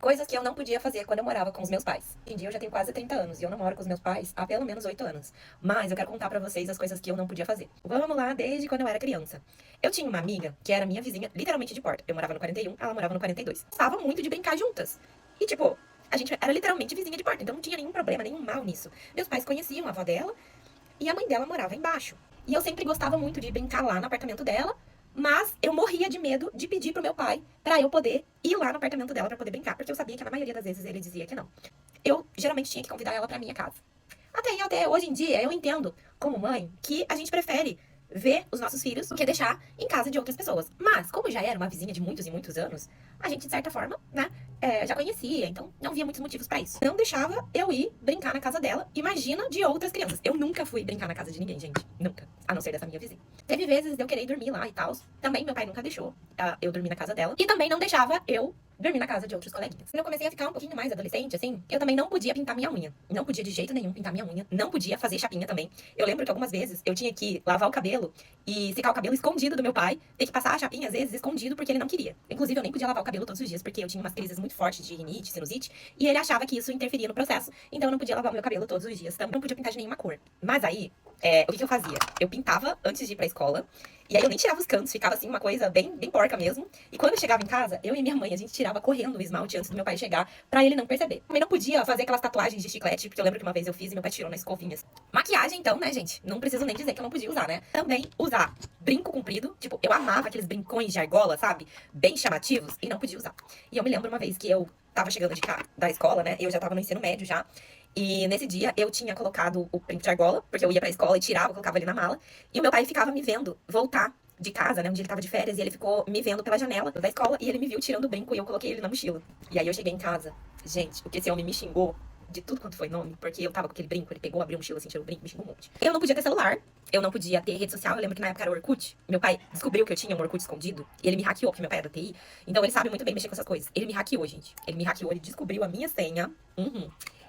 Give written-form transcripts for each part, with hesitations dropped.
Coisas que eu não podia fazer quando eu morava com os meus pais. Hoje em dia eu já tenho quase 30 anos e eu não moro com os meus pais há pelo menos 8 anos. Mas eu quero contar pra vocês as coisas que eu não podia fazer. Vamos lá, desde quando eu era criança. Eu tinha uma amiga que era minha vizinha, literalmente de porta. Eu morava no 41, ela morava no 42. Gostava muito de brincar juntas. E tipo, a gente era literalmente vizinha de porta, então não tinha nenhum problema, nenhum mal nisso. Meus pais conheciam a avó dela e a mãe dela morava embaixo. E eu sempre gostava muito de brincar lá no apartamento dela, mas eu morria de medo de pedir pro meu pai pra eu poder ir lá no apartamento dela pra poder brincar, porque eu sabia que na maioria das vezes ele dizia que não. Eu geralmente tinha que convidar ela pra minha casa. Até hoje em dia eu entendo, como mãe, que a gente prefere ver os nossos filhos do que deixar em casa de outras pessoas. Mas, como já era uma vizinha de muitos e muitos anos, a gente, de certa forma, né, já conhecia, então não via muitos motivos pra isso. Não deixava eu ir brincar na casa dela, imagina de outras crianças. Eu nunca fui brincar na casa de ninguém, gente. Nunca. A não ser dessa minha vizinha. Teve vezes de eu querer dormir lá e tal. Também meu pai nunca deixou eu dormir na casa dela. E também não deixava eu dormir na casa de outros coleguinhas. Quando eu comecei a ficar um pouquinho mais adolescente, assim, eu também não podia pintar minha unha. Não podia de jeito nenhum pintar minha unha. Não podia fazer chapinha também. Eu lembro que algumas vezes eu tinha que lavar o cabelo e secar o cabelo escondido do meu pai. Ter que passar a chapinha, às vezes, escondido, porque ele não queria. Inclusive, eu nem podia lavar o cabelo todos os dias, porque eu tinha umas crises muito fortes de rinite, sinusite, e ele achava que isso interferia no processo. Então eu não podia lavar o meu cabelo todos os dias. Também não podia pintar de nenhuma cor. Mas aí, o que eu fazia? Eu pintava antes de ir pra escola. E aí eu nem tirava os cantos, ficava assim uma coisa bem porca mesmo. E quando eu chegava em casa, eu e minha mãe, a gente tirava correndo o esmalte antes do meu pai chegar, pra ele não perceber. Também não podia fazer aquelas tatuagens de chiclete, porque eu lembro que uma vez eu fiz e meu pai tirou nas escovinhas. Maquiagem, então, né, gente? Não preciso nem dizer que eu não podia usar, né? Também usar brinco comprido, tipo, eu amava aqueles brincões de argola, sabe? Bem chamativos, e não podia usar. E eu me lembro uma vez que eu tava chegando de cá, da escola, né? Eu já tava no ensino médio já. E nesse dia eu tinha colocado o brinco de argola, porque eu ia pra escola e tirava, colocava ali na mala. E o meu pai ficava me vendo voltar de casa, né? Um dia ele tava de férias e ele ficou me vendo pela janela da escola e ele me viu tirando o brinco e eu coloquei ele na mochila. E aí eu cheguei em casa. Gente, o que esse homem me xingou de tudo quanto foi nome, porque eu tava com aquele brinco, ele pegou, abriu a mochila, assim, tirou o brinco, me xingou um monte. Eu não podia ter celular, eu não podia ter rede social, eu lembro que na época era o Orkut. Meu pai descobriu que eu tinha um Orkut escondido e ele me hackeou, porque meu pai é da TI. Então ele sabe muito bem mexer com essas coisas. Ele me hackeou, gente. Ele me hackeou, ele descobriu a minha senha.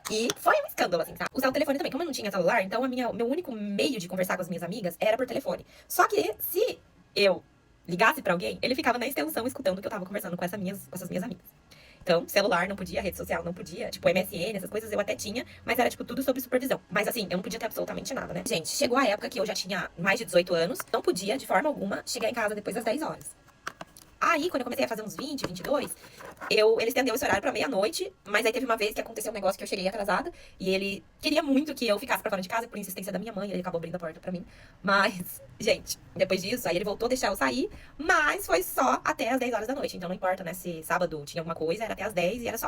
E foi um escândalo, assim, tá? Usar o telefone também. Como eu não tinha celular, então o meu único meio de conversar com as minhas amigas era por telefone. Só que se eu ligasse pra alguém, ele ficava na extensão escutando o que eu tava conversando com essas minhas amigas. Então, celular não podia, rede social não podia, tipo, MSN, essas coisas eu até tinha, mas era, tipo, tudo sob supervisão. Mas, assim, eu não podia ter absolutamente nada, né? Gente, chegou a época que eu já tinha mais de 18 anos, não podia, de forma alguma, chegar em casa depois das 10 horas. Aí, quando eu comecei a fazer uns 20, 22, ele estendeu esse horário pra meia-noite, mas aí teve uma vez que aconteceu um negócio que eu cheguei atrasada, e ele queria muito que eu ficasse pra fora de casa, por insistência da minha mãe, ele acabou abrindo a porta pra mim. Mas, gente, depois disso, aí ele voltou a deixar eu sair, mas foi só até as 10 horas da noite. Então não importa, né, se sábado tinha alguma coisa, era até as 10 e era só